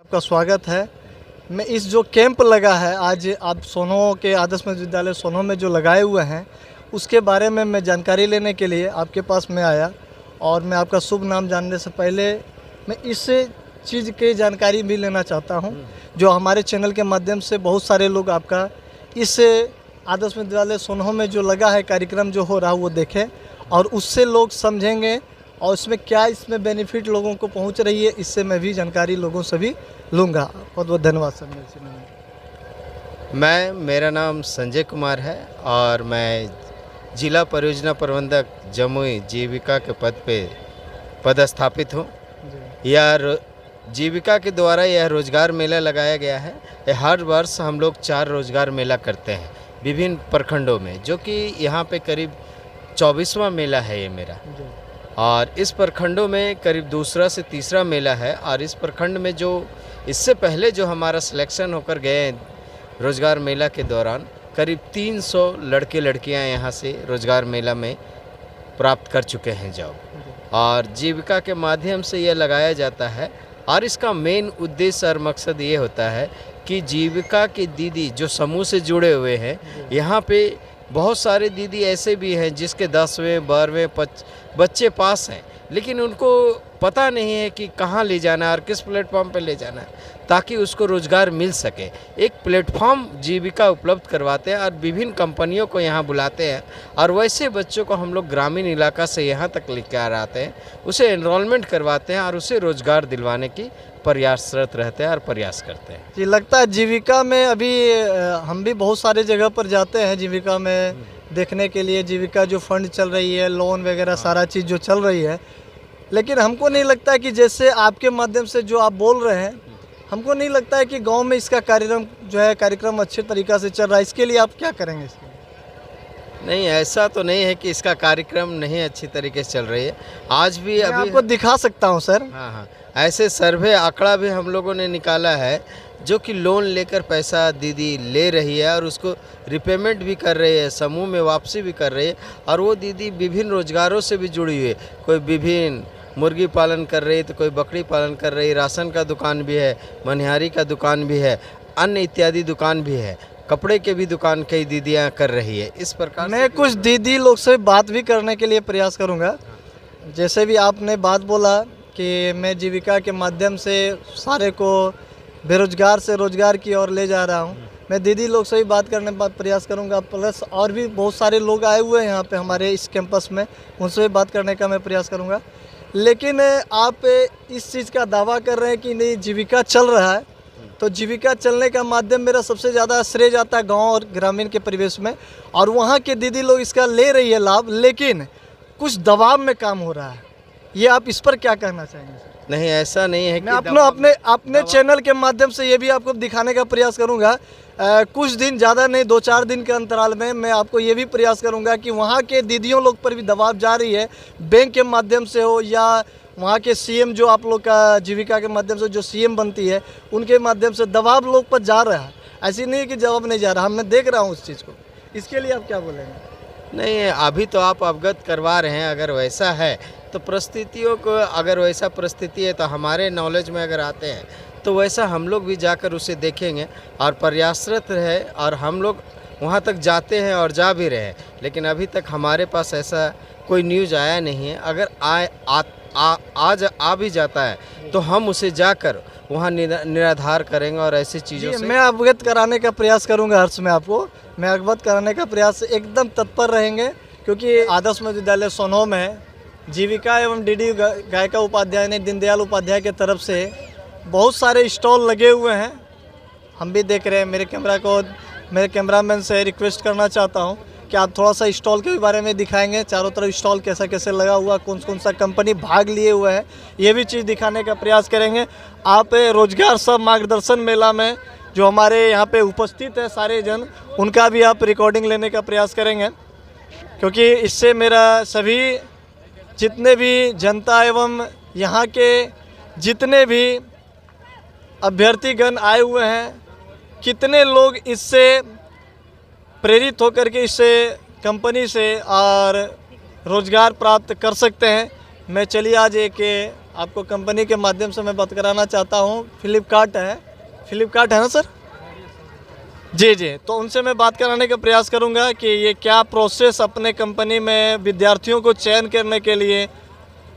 आपका स्वागत है। मैं इस जो कैंप लगा है आज आप सोनो के आदर्श मध्य विद्यालय सोनो में जो लगाए हुए हैं उसके बारे में मैं जानकारी लेने के लिए आपके पास में आया। और मैं आपका शुभ नाम जानने से पहले मैं इस चीज़ की जानकारी भी लेना चाहता हूं जो हमारे चैनल के माध्यम से बहुत सारे लोग आपका इस आदर्श विद्यालय सोनो में जो लगा है कार्यक्रम जो हो रहा है वो देखें और उससे लोग समझेंगे और इसमें क्या इसमें बेनिफिट लोगों को पहुंच रही है, इससे मैं भी जानकारी लोगों से भी लूँगा। बहुत बहुत धन्यवाद सर। मेरा नाम संजय कुमार है और मैं जिला परियोजना प्रबंधक जमुई जीविका के पद पे पदस्थापित हूँ। यह जीविका के द्वारा यह रोजगार मेला लगाया गया है। हर वर्ष हम लोग 4 रोजगार मेला करते हैं विभिन्न प्रखंडों में, जो कि यहाँ पे करीब 24वां मेला है ये मेरा। और इस प्रखंडों में करीब दूसरा से तीसरा मेला है। और इस प्रखंड में जो इससे पहले जो हमारा सिलेक्शन होकर गए रोज़गार मेला के दौरान करीब 300 लड़के लड़कियां यहाँ से रोज़गार मेला में प्राप्त कर चुके हैं जॉब। और जीविका के माध्यम से यह लगाया जाता है और इसका मेन उद्देश्य और मकसद ये होता है कि जीविका की दीदी जो समूह से जुड़े हुए हैं, यहाँ पे बहुत सारे दीदी ऐसे भी हैं जिसके 10वें 12वें बच्चे पास हैं, लेकिन उनको पता नहीं है कि कहाँ ले जाना है और किस प्लेटफॉर्म पर ले जाना है ताकि उसको रोज़गार मिल सके। एक प्लेटफॉर्म जीविका उपलब्ध करवाते हैं और विभिन्न कंपनियों को यहाँ बुलाते हैं और वैसे बच्चों को हम लोग ग्रामीण इलाका से यहाँ तक लेकर आ आते हैं, उसे एनरोलमेंट करवाते हैं और उसे रोज़गार दिलवाने की प्रयासरत रहते हैं और प्रयास करते हैं। जी, लगता है जीविका में अभी हम भी बहुत सारे जगह पर जाते हैं जीविका में देखने के लिए, जीविका जो फंड चल रही है, लोन वगैरह सारा चीज़ जो चल रही है, लेकिन हमको नहीं लगता है कि जैसे आपके माध्यम से जो आप बोल रहे हैं, हमको नहीं लगता है कि गांव में इसका कार्यक्रम अच्छे तरीक़ा से चल रहा है। इसके लिए आप क्या करेंगे इसके लिए? नहीं, ऐसा तो नहीं है कि इसका कार्यक्रम नहीं अच्छी तरीके से चल रही है। आज भी मैं आपको दिखा सकता हूं सर। हाँ, ऐसे सर्वे आंकड़ा भी हम लोगों ने निकाला है जो कि लोन लेकर पैसा दीदी ले रही है और उसको रिपेमेंट भी कर रही है, समूह में वापसी भी कर रही है। और वो दीदी विभिन्न रोजगारों से भी जुड़ी हुई है। कोई विभिन्न मुर्गी पालन कर रही है तो कोई बकरी पालन कर रही है, राशन का दुकान भी है, मनिहारी का दुकान भी है, अन्य इत्यादि दुकान भी है, कपड़े के भी दुकान कई दीदियाँ कर रही है। इस प्रकार मैं कुछ दीदी लोग से बात भी करने के लिए प्रयास करूँगा। जैसे भी आपने बात बोला कि मैं जीविका के माध्यम से सारे को बेरोजगार से रोजगार की ओर ले जा रहा हूं, मैं दीदी लोग से भी बात करने का प्रयास करूंगा। प्लस और भी बहुत सारे लोग आए हुए हैं यहाँ पे हमारे इस कैंपस में, उनसे भी बात करने का मैं प्रयास करूंगा। लेकिन आप इस चीज़ का दावा कर रहे हैं कि नहीं जीविका चल रहा है, तो जीविका चलने का माध्यम मेरा सबसे ज़्यादा श्रेय जाता है गाँव और ग्रामीण के परिवेश में, और वहाँ के दीदी लोग इसका ले रही है लाभ, लेकिन कुछ दबाव में काम हो रहा है। ये आप इस पर क्या कहना चाहेंगे सर? नहीं, ऐसा नहीं है। मैं अपने चैनल के माध्यम से ये भी आपको दिखाने का प्रयास करूंगा। कुछ दिन, ज़्यादा नहीं, 2-4 दिन के अंतराल में मैं आपको ये भी प्रयास करूंगा कि वहाँ के दीदियों लोग पर भी दबाव जा रही है, बैंक के माध्यम से हो या वहाँ के सीएम जो आप लोग का जीविका के माध्यम से जो सीएम बनती है उनके माध्यम से दबाव लोग पर जा रहा है। ऐसी नहीं है कि जवाब नहीं जा रहा, मैं देख रहा हूँ उस चीज़ को। इसके लिए आप क्या बोलेंगे? नहीं, अभी तो आप अवगत करवा रहे हैं। अगर वैसा है तो परिस्थितियों को, अगर वैसा परिस्थिति है तो हमारे नॉलेज में अगर आते हैं तो वैसा हम लोग भी जाकर उसे देखेंगे और प्रयासरत रहे। और हम लोग वहाँ तक जाते हैं और जा भी रहे हैं, लेकिन अभी तक हमारे पास ऐसा कोई न्यूज़ आया नहीं है। अगर आज आ भी जाता है तो हम उसे जाकर वहाँ निराधार करेंगे और ऐसी चीज़ों से मैं अवगत कराने का प्रयास करूँगा। हर्ष में आपको मैं अवगत कराने का प्रयास एकदम तत्पर रहेंगे, क्योंकि आदर्श मध्य विद्यालय सोनो में जीविका एवं डीडी गायिका उपाध्याय ने दीनदयाल उपाध्याय के तरफ से बहुत सारे स्टॉल लगे हुए हैं, हम भी देख रहे हैं। मेरे कैमरामैन से रिक्वेस्ट करना चाहता हूं कि आप थोड़ा सा स्टॉल के बारे में दिखाएंगे, चारों तरफ स्टॉल कैसा कैसे लगा हुआ, कौन सा कंपनी भाग लिए हुए है, ये भी चीज़ दिखाने का प्रयास करेंगे। आप रोजगार सब मार्गदर्शन मेला में जो हमारे यहाँ पे उपस्थित है सारे जन, उनका भी आप रिकॉर्डिंग लेने का प्रयास करेंगे, क्योंकि इससे मेरा सभी जितने भी जनता एवं यहाँ के जितने भी अभ्यर्थीगण आए हुए हैं, कितने लोग इससे प्रेरित होकर के इससे कंपनी से और रोज़गार प्राप्त कर सकते हैं। मैं चलिए आज एक आपको कंपनी के माध्यम से मैं बात कराना चाहता हूँ। फ्लिपकार्ट है ना सर? जी जी, तो उनसे मैं बात कराने का प्रयास करूंगा कि ये क्या प्रोसेस अपने कंपनी में विद्यार्थियों को चयन करने के लिए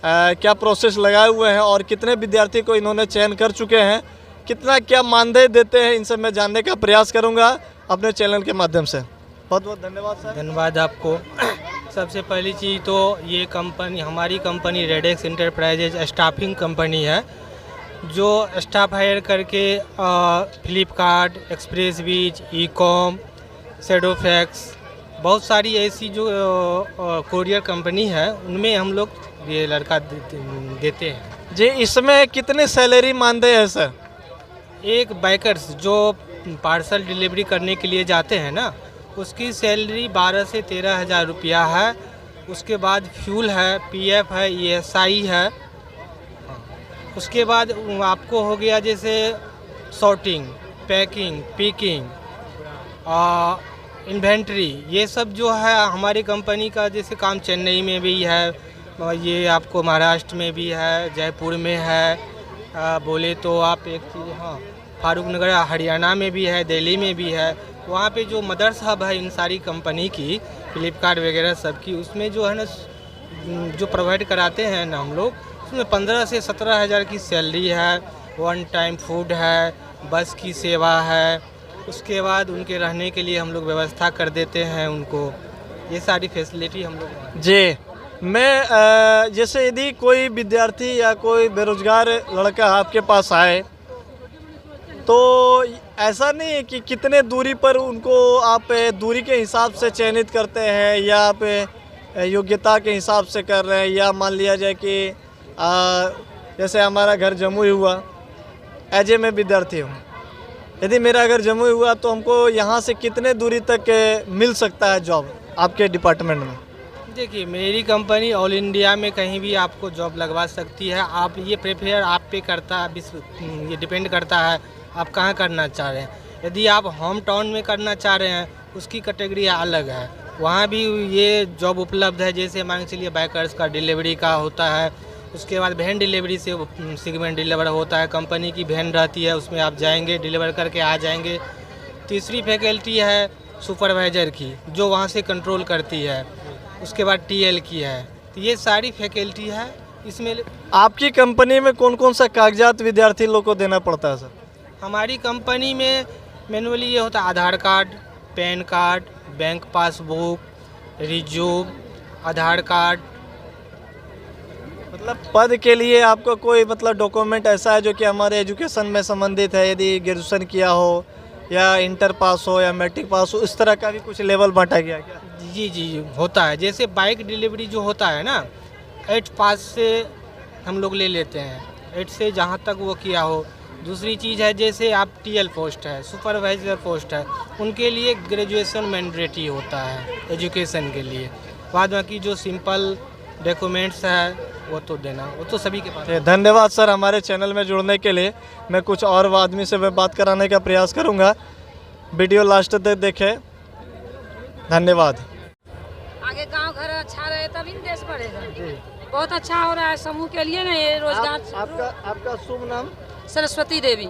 क्या प्रोसेस लगाए हुए हैं और कितने विद्यार्थी को इन्होंने चयन कर चुके हैं, कितना क्या मानदेय देते हैं, इनसे मैं जानने का प्रयास करूंगा अपने चैनल के माध्यम से। बहुत बहुत धन्यवाद सर। धन्यवाद आपको। सबसे पहली चीज़ तो ये कंपनी, हमारी कंपनी रेडेक्स इंटरप्राइजेज स्टाफिंग कंपनी है, जो स्टाफ हायर करके फ्लिपकार्ट, एक्सप्रेस बीज, ई-कॉम, शेडोफैक्स, बहुत सारी ऐसी जो कोरियर कंपनी है उनमें हम लोग ये लड़का देते हैं। जी, इसमें कितने सैलरी मानदेय है सर? एक बाइकर्स जो पार्सल डिलीवरी करने के लिए जाते हैं ना, उसकी सैलरी 12 से 13 हज़ार रुपया है। उसके बाद फ्यूल है, पीएफ है, ईएसआई है। उसके बाद आपको हो गया जैसे सॉर्टिंग, पैकिंग, पिकिंग, इन्वेंट्री, ये सब जो है हमारी कंपनी का जैसे काम चेन्नई में भी है, ये आपको महाराष्ट्र में भी है, जयपुर में है, बोले तो आप एक चीज़, हाँ, फारूक नगर हरियाणा में भी है, दिल्ली में भी है। वहाँ पे जो मदर्स हब है इन सारी कंपनी की, फ्लिपकार्ट वगैरह सब की, उसमें जो है ना जो प्रोवाइड कराते हैं ना हम लोग, उसमें 15 से 17 हज़ार की सैलरी है, वन टाइम फूड है, बस की सेवा है। उसके बाद उनके रहने के लिए हम लोग व्यवस्था कर देते हैं उनको, ये सारी फैसिलिटी हम लोग। जी, मैं जैसे यदि कोई विद्यार्थी या कोई बेरोजगार लड़का आपके पास आए तो ऐसा नहीं है कि कितने दूरी पर उनको आप दूरी के हिसाब से चयनित करते हैं या आप योग्यता के हिसाब से कर रहे हैं, या मान लिया जाए कि जैसे हमारा घर जमुई हुआ, एज मैं विद्यार्थी हूँ, यदि मेरा घर जमुई हुआ तो हमको यहाँ से कितने दूरी तक मिल सकता है जॉब आपके डिपार्टमेंट में? देखिए, मेरी कंपनी ऑल इंडिया में कहीं भी आपको जॉब लगवा सकती है। आप ये प्रेफर आप पे करता है, ये डिपेंड करता है आप कहाँ करना चाह रहे हैं। यदि आप होम टाउन में करना चाह रहे हैं, उसकी कैटेगरी अलग है, वहाँ भी ये जॉब उपलब्ध है। जैसे मान के चलिए बाइकर्स का डिलीवरी का होता है, उसके बाद वैन डिलीवरी से सेगमेंट डिलीवर होता है, कंपनी की वैन रहती है, उसमें आप जाएंगे, डिलीवर करके आ जाएंगे। तीसरी फैकल्टी है सुपरवाइज़र की, जो वहाँ से कंट्रोल करती है। उसके बाद टीएल की है। तो ये सारी फैकल्टी है इसमें। आपकी कंपनी में कौन कौन सा कागजात विद्यार्थी लोग को देना पड़ता है सर? हमारी कंपनी में मैनुअली ये होता है Aadhaar card, PAN card, bank passbook, resume, Aadhaar card. मतलब पद के लिए आपको कोई मतलब डॉक्यूमेंट ऐसा है जो कि हमारे एजुकेशन में संबंधित है, यदि ग्रेजुएशन किया हो या इंटर पास हो या मैट्रिक पास हो, इस तरह का भी कुछ लेवल बांटा गया क्या? जी जी होता है। जैसे बाइक डिलीवरी जो होता है ना, 8 पास से हम लोग ले लेते हैं, 8 से जहाँ तक वो किया हो। दूसरी चीज़ है जैसे आप टीएल पोस्ट है, सुपरवाइज़र पोस्ट है, उनके लिए ग्रेजुएशन मैंडेटरी होता है एजुकेशन के लिए। बाद बाकी जो सिंपल डॉक्यूमेंट्स है वो तो देना, वो तो सभी के पास। धन्यवाद सर हमारे चैनल में जुड़ने के लिए। मैं कुछ और आदमी से मैं बात कराने का प्रयास करूंगा, वीडियो लास्ट तक देखें। धन्यवाद। आगे गांव घर अच्छा रहे तभी न देश बढ़ेगा। बहुत अच्छा हो रहा है समूह के लिए ना, ये रोजगार। आपका शुभ नाम? सरस्वती देवी।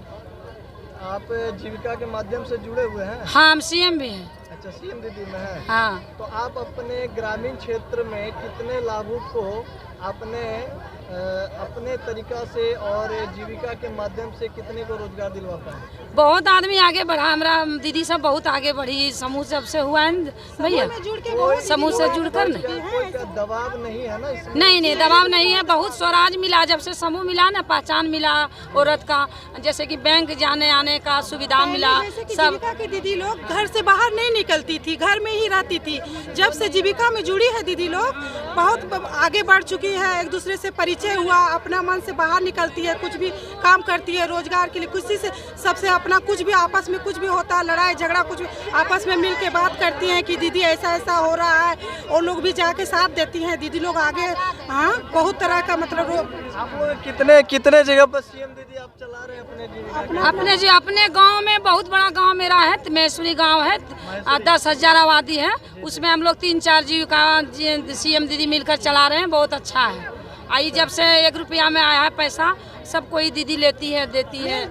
आप जीविका के माध्यम से जुड़े हुए हैं? हाँ, हम सीएम भी हैं। अच्छा, सीएम दीदी में है। हाँ। तो आप अपने ग्रामीण क्षेत्र में कितने लाभुक को अपने तरीका से और जीविका के माध्यम से कितने को रोजगार दिलवा पाए? बहुत आदमी आगे बढ़ा, हमारा दीदी सब बहुत आगे बढ़ी, समूह जब से हुआ है भैया, समूह से जुड़कर ना। कोई दबाव नहीं है ना इसमें? नहीं, दबाव नहीं है। बहुत स्वराज मिला जब से समूह मिला ना, पहचान मिला औरत का, जैसे कि बैंक जाने आने का सुविधा मिला। सब जीविका की दीदी लोग घर से बाहर नहीं निकलती थी, घर में ही रहती थी। जब से जीविका में जुड़ी है दीदी लोग, बहुत आगे बढ़ चुकी है। एक दूसरे से परिचय हुआ, अपना मन से बाहर निकलती है, कुछ भी काम करती है रोजगार के लिए, किसी से सबसे अपना कुछ भी आपस में कुछ भी होता है, लड़ाई झगड़ा कुछ भी आपस में मिल के बात करती हैं कि दीदी ऐसा ऐसा हो रहा है, और लोग भी जाके साथ देती हैं दीदी लोग आगे। हाँ, बहुत तरह का मतलब। आप कितने जगह पर सीएम दीदी आप चला रहे हैं अपने जीविका? अपने गांव में, बहुत बड़ा गांव मेरा है, मैसूरी गांव है, 10,000 आबादी है। उसमें हम लोग 3-4 जीविका सीएम दीदी मिलकर चला रहे हैं। बहुत अच्छा है, आई जब से 1 रुपया में आया है पैसा, सब कोई दीदी लेती है देती है,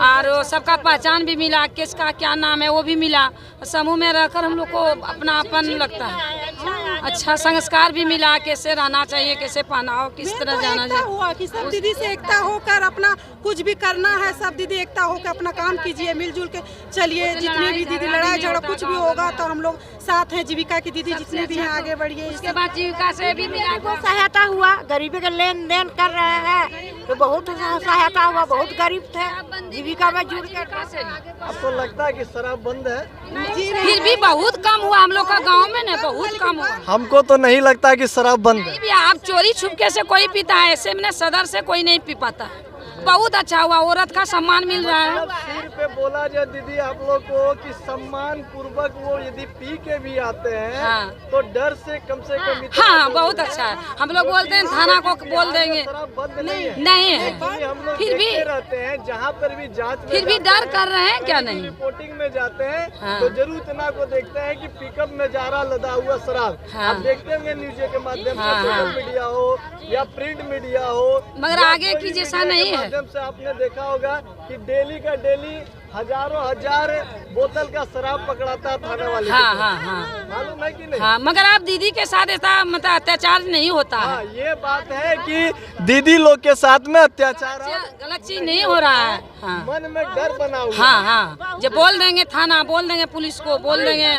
और वो सबका पहचान भी मिला, किसका क्या नाम है वो भी मिला। समूह में रहकर हम लोग को अपनापन लगता है, अच्छा संस्कार भी मिला, कैसे रहना चाहिए, कैसे पहनाओ, किस तरह जाना एकता चाहिए। हुआ कि सब दीदी से एकता होकर अपना कुछ भी करना है, सब दीदी एकता होकर अपना काम कीजिए, मिलजुल के चलिए। जितनी भी दीदी लड़ाई झगड़ा कुछ भी होगा तो हम लोग साथ हैं। जीविका की दीदी जितनी भी हैं आगे बढ़िए। उसके बाद जीविका से भी मिला बहुत सहायता हुआ, गरीबी का लेन देन कर रहे हैं तो बहुत सहायता हुआ, बहुत गरीब थे, जीविका में जुड़ के। आपको लगता है कि शराब बंद है? फिर भी बहुत कम हुआ हम लोग का गांव में ना, बहुत कम हुआ। हमको तो नहीं लगता कि शराब बंद है। भी आप चोरी छुपके से कोई पीता है, ऐसे में सदर से कोई नहीं पी पाता है। बहुत अच्छा हुआ, औरत का सम्मान मिल रहा है। सिर पे बोला जाए दीदी आप लोग को कि सम्मान पूर्वक वो यदि पी के भी आते हैं हाँ। तो डर से कम हाँ बहुत अच्छा है। हम लोग बोलते हैं थाना को बोल देंगे, शराब बंद नहीं है। नहीं है, हम लोग फिर भी देखते रहते हैं जहाँ पर भी जांच में फिर भी जाते डर हैं, कर रहे हैं क्या नहीं। रिपोर्टिंग में जाते हैं हाँ। तो जरूर इतना को देखते हैं कि पिकअप में जा रहा लदा हुआ शराब। हाँ। आप देखते होंगे न्यूज के माध्यम से, हाँ, सोशल हाँ। मीडिया हो या प्रिंट मीडिया हो, मगर या आगे कोई की भी जैसा मीडिया के नहीं है। माध्यम से आपने देखा होगा कि डेली का डेली हजारों हजार बोतल का शराब पकड़ाता है थाने वाले। हाँ हाँ हाँ मालूम है कि नहीं? हाँ, मगर आप दीदी के साथ ऐसा मतलब अत्याचार नहीं होता हाँ, है, ये बात है कि दीदी लोग के साथ में अत्याचार है, गलत चीज नहीं हो रहा है। हाँ मन में डर बना हुआ। हाँ हाँ, जब बोल देंगे थाना, बोल देंगे पुलिस को, बोल देंगे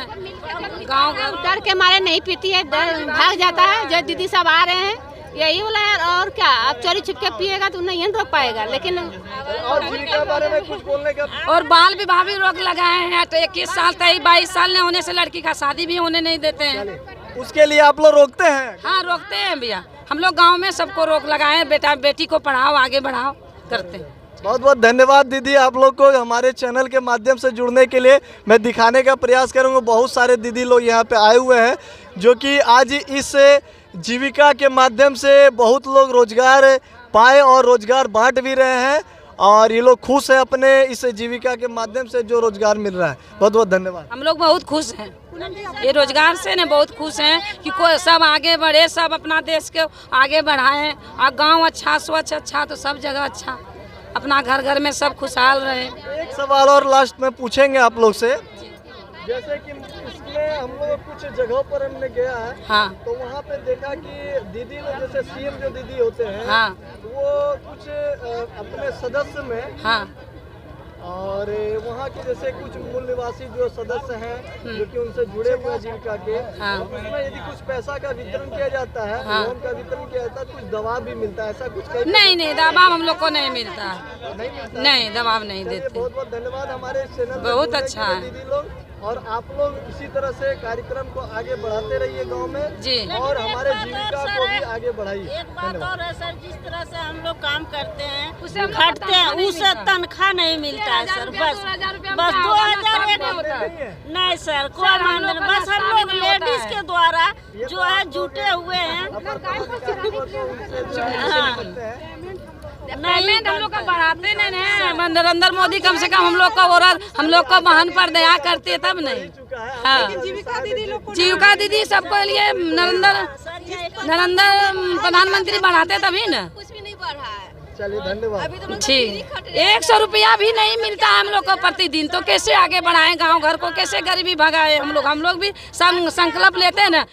गाँव डर के मारे नहीं पीती है, डर भाग जाता है। जब दीदी सब आ रहे हैं यही बोला है, और क्या अब चोरी छुपके पिएगा तो नहीं रोक पाएगा। लेकिन और जीविका के बारे में कुछ बोलने का? और बाल विवाह भी रोक लगाए हैं, तो 21 साल 22 साल नहीं होने से लड़की का शादी भी होने नहीं देते हैं। उसके लिए आप लोग रोकते हैं? हाँ रोकते हैं भैया, हम लोग गांव में सबको रोक लगाए हैं, बेटा बेटी को पढ़ाओ आगे बढ़ाओ करते हैं। बहुत बहुत धन्यवाद दीदी आप लोग को हमारे चैनल के माध्यम से जुड़ने के लिए। मैं दिखाने का प्रयास करूंगा, बहुत सारे दीदी लोग यहाँ पे आए हुए हैं जो कि आज इस जीविका के माध्यम से बहुत लोग रोजगार पाए और रोजगार बांट भी रहे हैं, और ये लोग खुश है अपने इस जीविका के माध्यम से जो रोजगार मिल रहा है। बहुत बहुत धन्यवाद। हम लोग बहुत खुश हैं, ये रोजगार से न बहुत खुश हैं कि कोई सब आगे बढ़े, सब अपना देश के आगे बढ़ाएं, और गांव अच्छा, स्वच्छ अच्छा, तो सब जगह अच्छा, अपना घर घर में सब खुशहाल रहे। एक सवाल और लास्ट में पूछेंगे आप लोग से, जैसे कि इसमें हम लोग कुछ जगहों पर हमने गया है, हाँ तो वहाँ पे देखा कि दीदी लोग जैसे सीएम जो दीदी होते हैं, हाँ वो कुछ अपने सदस्य में, हाँ और वहाँ के जैसे कुछ मूल निवासी जो सदस्य हैं जो कि उनसे जुड़े हुए हैं जीविका के, हाँ। उसमें यदि कुछ पैसा का वितरण किया जाता है, हाँ। लोन का वितरण किया जाता है, कुछ दबाव भी मिलता है, ऐसा कुछ कहीं नहीं नहीं, दबाव हम लोग को नहीं मिलता है, नहीं मिलता? नहीं दबाव नहीं चलिए, देते। बहुत बहुत धन्यवाद हमारे चैनल पे बहुत जुड़ने अच्छा के लिए है। दीदी लोग, और आप लोग इसी तरह से कार्यक्रम को आगे बढ़ाते रहिए गांव में जी। और हमारे जीविका को भी आगे बढ़ाइए। एक बात और है सर, जिस तरह से हम लोग काम करते हैं, उससे हम लोग को खटते हैं, तनख्वाह नहीं उससे मिलता। तनख्वाह नहीं मिलता है सर। बस 2,000 रुपया बस में 2000 काम एक होता है। नहीं सर, कोई सर, हम मानदंड, लोग का बस हम नाश्ता लोग भी नहीं होता लेडीज है। के द्वारा जो है जुटे हुए हैं। पेमेंट हम लोग का बढ़ाते नहीं है, नरेंद्र मोदी कम से कम हम लोग का औरत, हम लोग का बहन पर दया करती है तब नहीं। हाँ जीविका दीदी लोग को जीविका दीदी सबको लिए नरेंद्र प्रधानमंत्री बढ़ाते तभी ना। चलिए धन्यवाद। ठीक, 100 रुपया भी नहीं मिलता है हम लोग को प्रतिदिन, तो कैसे आगे बढ़ाएं गांव घर को, कैसे गरीबी भगाए हम लोग भी संकल्प लेते हैं ना